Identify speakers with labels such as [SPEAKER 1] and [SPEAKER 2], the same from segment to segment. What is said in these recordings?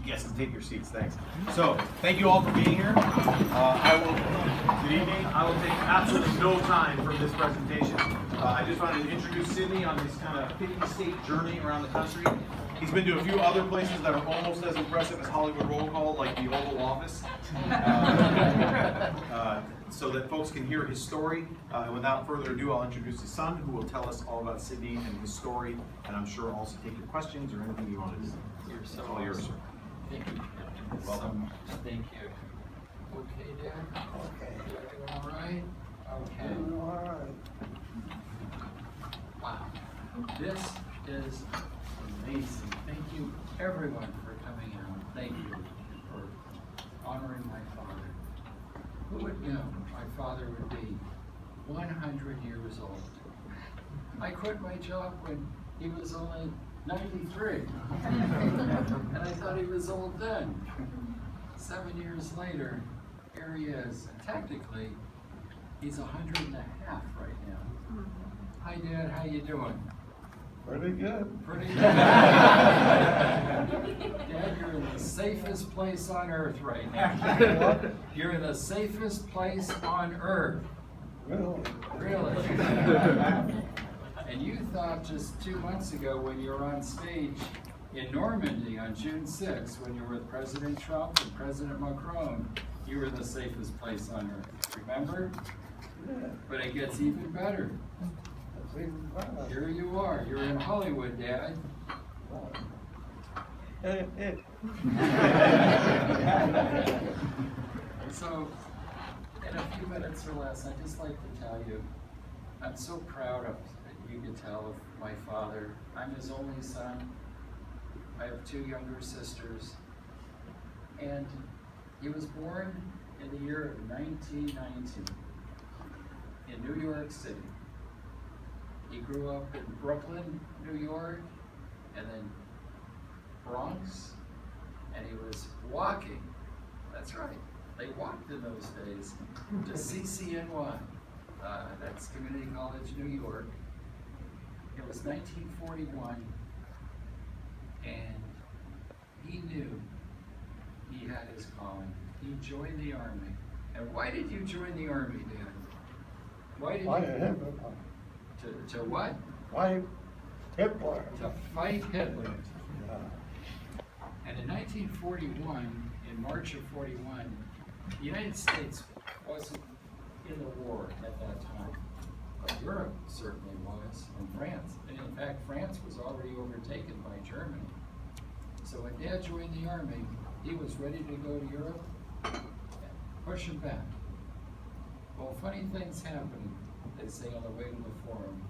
[SPEAKER 1] Yes, and take your seats, thanks. So, thank you all for being here. Good evening. I will take absolutely no time from this presentation. I just wanted to introduce Sidney on his kind of 50-state journey around the country. He's been to a few other places that are almost as impressive as Hollywood Roll Call, like the Oval Office, so that folks can hear his story. And without further ado, I'll introduce his son, who will tell us all about Sidney and his story, and I'm sure also take your questions or anything you want to do.
[SPEAKER 2] You're so
[SPEAKER 1] all yours, sir.
[SPEAKER 2] Thank you.
[SPEAKER 1] Welcome.
[SPEAKER 2] Thank you. Okay, Dad?
[SPEAKER 3] Okay.
[SPEAKER 2] Everyone all right? Okay.
[SPEAKER 3] All right.
[SPEAKER 2] Wow. This is amazing. Thank you, everyone, for coming out. Thank you for honoring my father. Who would know my father would be 100 years old? I quit my job when he was only 93. And I thought he was old then. 7 years later, here he is. And technically, he's 100 and a half right now. Hi, Dad. How you doing?
[SPEAKER 3] Pretty good.
[SPEAKER 2] Pretty good. Dad, you're in the safest place on earth right now. You're in the safest place on earth.
[SPEAKER 3] Really?
[SPEAKER 2] Really? And you thought just 2 months ago when you were on stage in Normandy on June 6th, when you were with President Trump and President Macron, you were the safest place on earth. Remember?
[SPEAKER 3] Yeah.
[SPEAKER 2] But it gets even better.
[SPEAKER 3] That's even better.
[SPEAKER 2] Here you are. You're in Hollywood, Dad. So, in a few minutes or less, I'd just like to tell you, I'm so proud of, you can tell, of my father. I'm his only son. I have 2 younger sisters. And he was born in the year of 1919 in New York City. He grew up in Brooklyn, New York, and then Bronx, and he was walking, that's right, they walked in those days, to CCNY, that's Community College, New York. It was 1941, and he knew he had his calling. He joined the Army. And why did you join the Army, Dan? Why did
[SPEAKER 3] Why
[SPEAKER 2] you?
[SPEAKER 3] Hitler?
[SPEAKER 2] To what?
[SPEAKER 3] Why Hitler?
[SPEAKER 2] To fight Hitler.
[SPEAKER 3] Yeah.
[SPEAKER 2] And in 1941, in March of 41, the United States wasn't in the war at that time. But Europe certainly was, and France. And in fact, France was already overtaken by Germany. So when Dad joined the Army, he was ready to go to Europe and push him back. Well, funny things happen, they say on the way to the forum.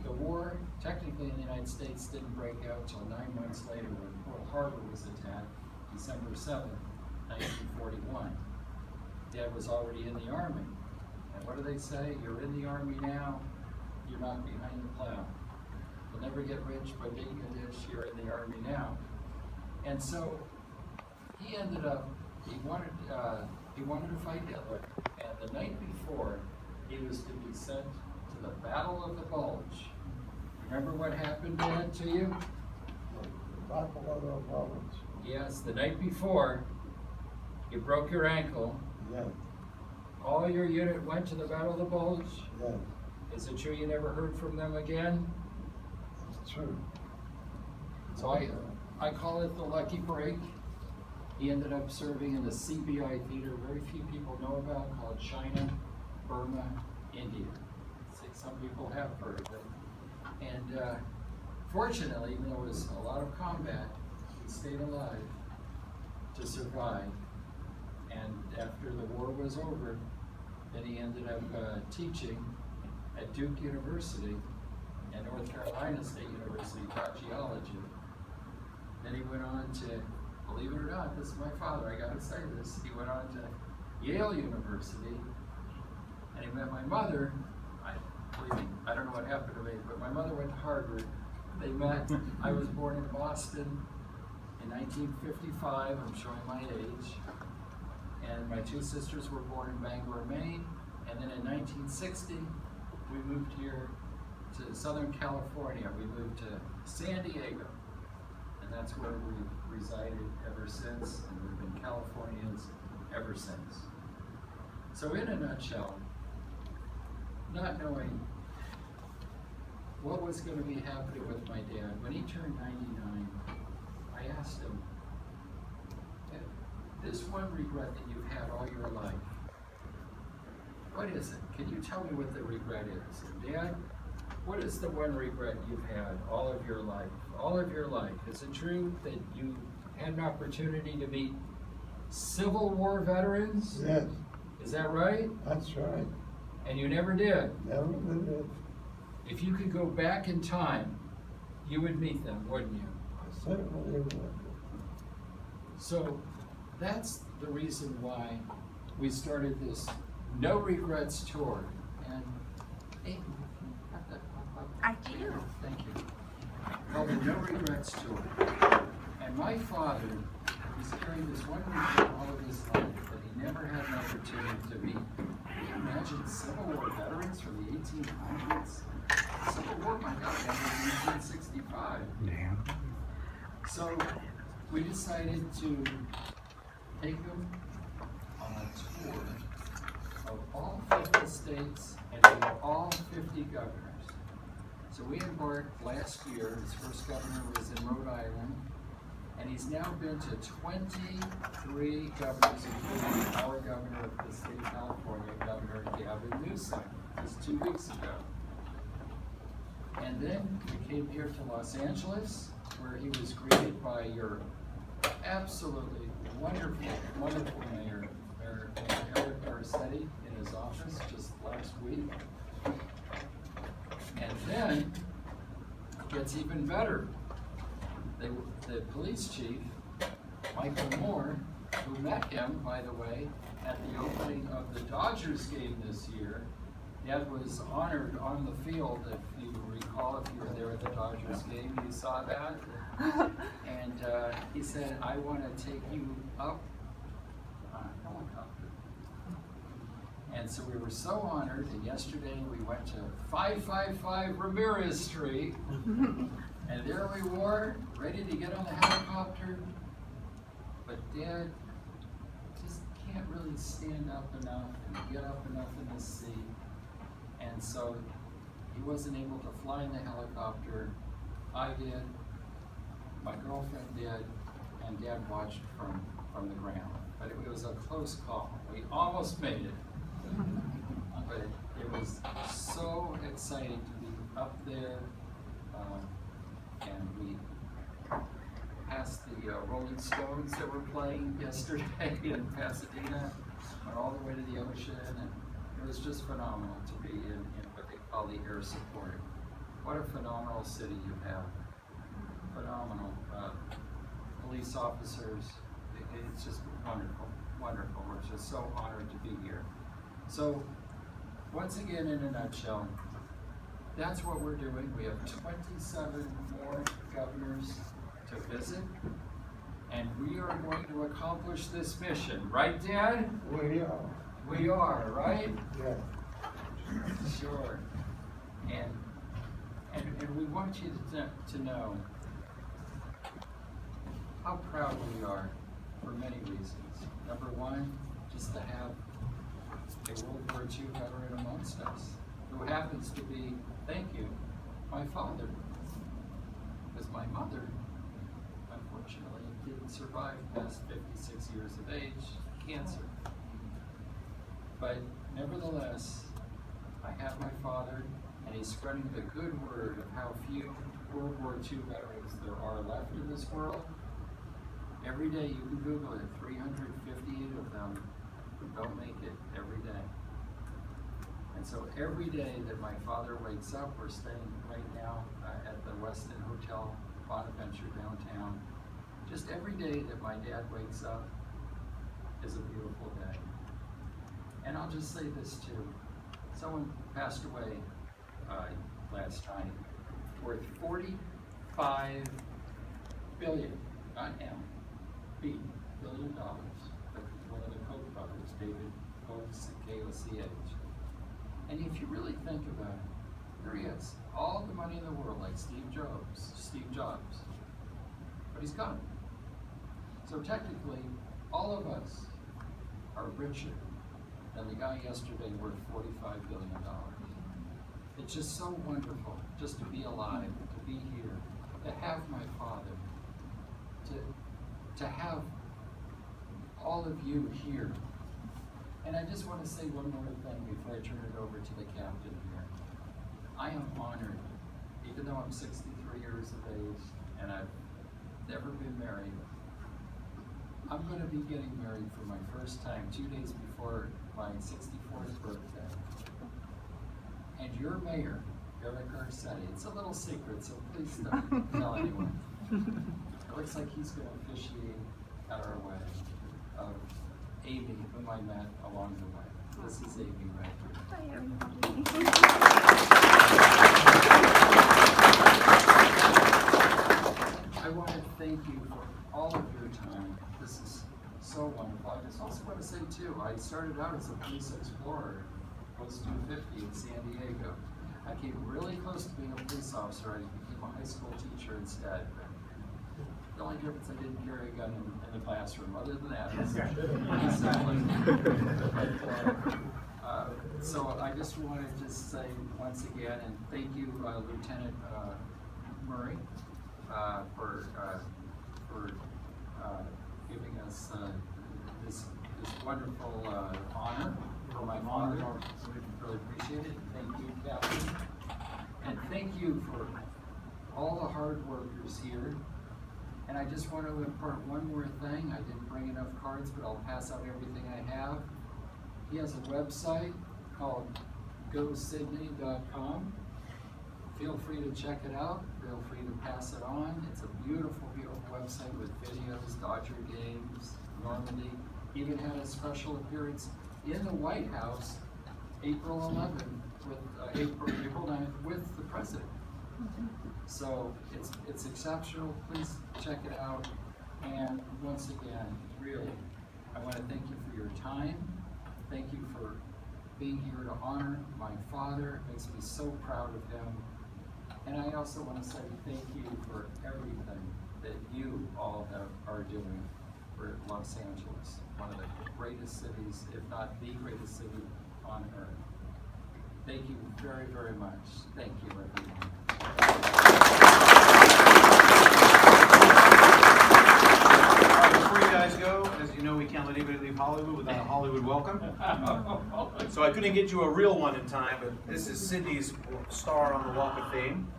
[SPEAKER 2] The war, technically in the United States, didn't break out until 9 months later when Pearl Harbor was attacked, December 7th, 1941. Dad was already in the Army. And what do they say? You're in the Army now, you're not behind the plow. You'll never get rich by digging a ditch, you're in the Army now. And so, he ended up, he wanted to fight Hitler. And the night before, he was to be sent to the Battle of the Bulge. Remember what happened, Dad, to you?
[SPEAKER 3] Battle of the Bulge.
[SPEAKER 2] Yes, the night before, you broke your ankle.
[SPEAKER 3] Yeah.
[SPEAKER 2] All your unit went to the Battle of the Bulge.
[SPEAKER 3] Yeah.
[SPEAKER 2] Is it true you never heard from them again?
[SPEAKER 3] It's true.
[SPEAKER 2] So I call it the lucky break. He ended up serving in the CBI theater very few people know about, called China, Burma, India. Some people have heard of it. And fortunately, even though it was a lot of combat, he stayed alive to survive. And after the war was over, then he ended up teaching at Duke University and North Carolina State University, taught geology. Then he went on to, believe it or not, this is my father, I gotta say this, he went on to Yale University, and he met my mother. Believe me, I don't know what happened to me, but my mother went to Harvard. They met. I was born in Boston in 1955, I'm showing my age. And my 2 sisters were born in Bangor, Maine. And then in 1960, we moved here to Southern California. We moved to San Diego. And that's where we've resided ever since, and we've been Californians ever since. So in a nutshell, not knowing what was going to be happening with my dad, when he turned 99, I asked him, this one regret that you've had all your life, what is it? Can you tell me what the regret is? And Dad, what is the one regret you've had all of your life? All of your life. Is it true that you had an opportunity to meet Civil War veterans?
[SPEAKER 3] Yes,
[SPEAKER 2] Is that right?
[SPEAKER 3] that's right.
[SPEAKER 2] And you never did.
[SPEAKER 3] Never did.
[SPEAKER 2] If you could go back in time, you would meet them, wouldn't you?
[SPEAKER 3] I certainly would.
[SPEAKER 2] So that's the reason why we started this No Regrets tour. And hey, have that pop up.
[SPEAKER 4] I do.
[SPEAKER 2] Thank you. Called the No Regrets tour. And my father is carrying this one regret all of his life that he never had an opportunity to meet. Can you imagine Civil War veterans from the 1800s? Civil War, my God, ended in 1865.
[SPEAKER 5] Damn.
[SPEAKER 2] So we decided to take him on a tour of all 50 states and meet all 50 governors. So we embarked last year. His first governor was in Rhode Island, and he's now been to 23 governors, including our governor of the state of California, Governor Gavin Newsom, just 2 weeks ago. And then we came here to Los Angeles, where he was greeted by your absolutely wonderful, wonderful mayor, Mayor Eric Garcetti, in his office just last week. And then it gets even better. The police chief, Michael Moore, who met him, by the way, at the opening of the Dodgers game this year. Dad was honored on the field, if you recall, if you were there at the Dodgers game, you saw that. And he said, I want to take you up on a helicopter. And so we were so honored, and yesterday we went to 555 Ramirez Street, and there we were, ready to get on the helicopter. But Dad just can't really stand up enough and get up enough in the seat. And so he wasn't able to fly in the helicopter. I did, my girlfriend did, and Dad watched from the ground. But it was a close call. We almost made it. But it was so exciting to be up there. And we passed the Rolling Stones that were playing yesterday in Pasadena, went all the way to the ocean, and it was just phenomenal to be in what they call the air support. What a phenomenal city you have. Phenomenal police officers. It's just wonderful, wonderful. We're just so honored to be here. So, once again, in a nutshell, that's what we're doing. We have 27 more governors to visit, and we are going to accomplish this mission. Right, Dad?
[SPEAKER 3] We are.
[SPEAKER 2] We are, right?
[SPEAKER 3] Yeah.
[SPEAKER 2] Sure. And we want you to know how proud we are for many reasons. Number one, just to have a World War II veteran amongst us, who happens to be, thank you, my father. Because my mother, unfortunately, didn't survive past 56 years of age, cancer. But nevertheless, I have my father, and he's spreading the good word of how few World War II veterans there are left in this world. Every day, you can Google it, 358 of them who don't make it every day. And so every day that my father wakes up, we're staying right now at the Westin Hotel, Bonaventure downtown. Just every day that my dad wakes up is a beautiful day. And I'll just say this too. Someone passed away last night worth $45 billion, not M, B, billion dollars. One of the Koch brothers, David Koch, K-O-C-H. And if you really think about it, there he is, all the money in the world, like Steve Jobs. but he's gone. So technically, all of us are richer than the guy yesterday worth $45 billion. It's just so wonderful just to be alive, to be here, to have my father, to have all of you here. And I just want to say one more thing before I turn it over to the captain here. I am honored, even though I'm 63 years of age and I've never been married. I'm going to be getting married for my first time 2 days before my 64th birthday. And your mayor, Eric Garcetti, it's a little secret, so please don't tell anyone. It looks like he's going to officiate at our wedding of Amy, whom I met along the way. This is Amy right here.
[SPEAKER 4] Hi, everybody.
[SPEAKER 2] I want to thank you for all of your time. This is so wonderful. I just also want to say too, I started out as a police explorer, post 250 in San Diego. I came really close to being a police officer. I became a high school teacher instead. The only difference, I didn't carry a gun in the classroom. Other than that, so I just wanted to say once again, and thank you, Lieutenant Murray, for giving us this wonderful honor for my father. Really appreciate it. Thank you, Captain, and thank you for all the hard workers here. And I just want to impart one more thing. I didn't bring enough cards, but I'll pass out everything I have. He has a website called GoSidney.com. Feel free to check it out. Feel free to pass it on. It's a beautiful, beautiful website with videos, Dodger games, Normandy. Even had a special appearance in the White House, April 11th, with April 9th, with the president. So it's exceptional. Please check it out. And once again, really, I want to thank you for your time. Thank you for being here to honor my father. It makes me so proud of him. And I also want to say thank you for everything that you all are doing for Los Angeles, one of the greatest cities, if not the greatest city on earth. Thank you very, very much. Thank you, everyone.
[SPEAKER 1] Before you guys go, as you know, we can't let anybody leave Hollywood without a Hollywood welcome. So I couldn't get you a real one in time, but this is Sidney's star on the Walk of Fame.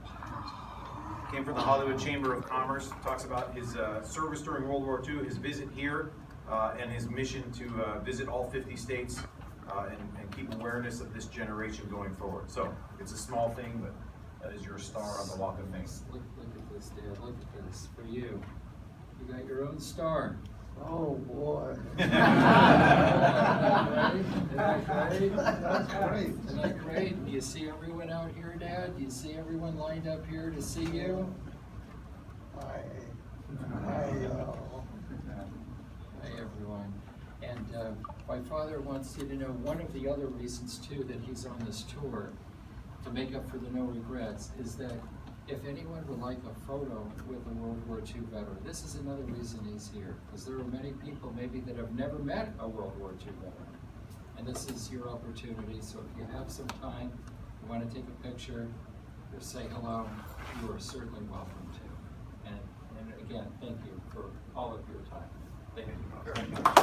[SPEAKER 1] Came from the Hollywood Chamber of Commerce. Talks about his service during World War II, his visit here, and his mission to visit all 50 states and keep awareness of this generation going forward. So it's a small thing, but that is your star on the Walk of Fame.
[SPEAKER 2] Look at this, Dad. Look at this for you. You got your own star.
[SPEAKER 3] Oh, boy.
[SPEAKER 2] Isn't that great?
[SPEAKER 3] That's great.
[SPEAKER 2] Isn't that great? Do you see everyone out here, Dad? Do you see everyone lined up here to see you?
[SPEAKER 3] Hi,
[SPEAKER 2] Hey, everyone. And my father wants you to know one of the other reasons, too, that he's on this tour to make up for the no regrets is that if anyone would like a photo with a World War II veteran, this is another reason he's here, because there are many people maybe that have never met a World War II veteran. And this is your opportunity, so if you have some time, you want to take a picture, or say hello, you are certainly welcome to. And again, thank you for all of your time. Thank you very much.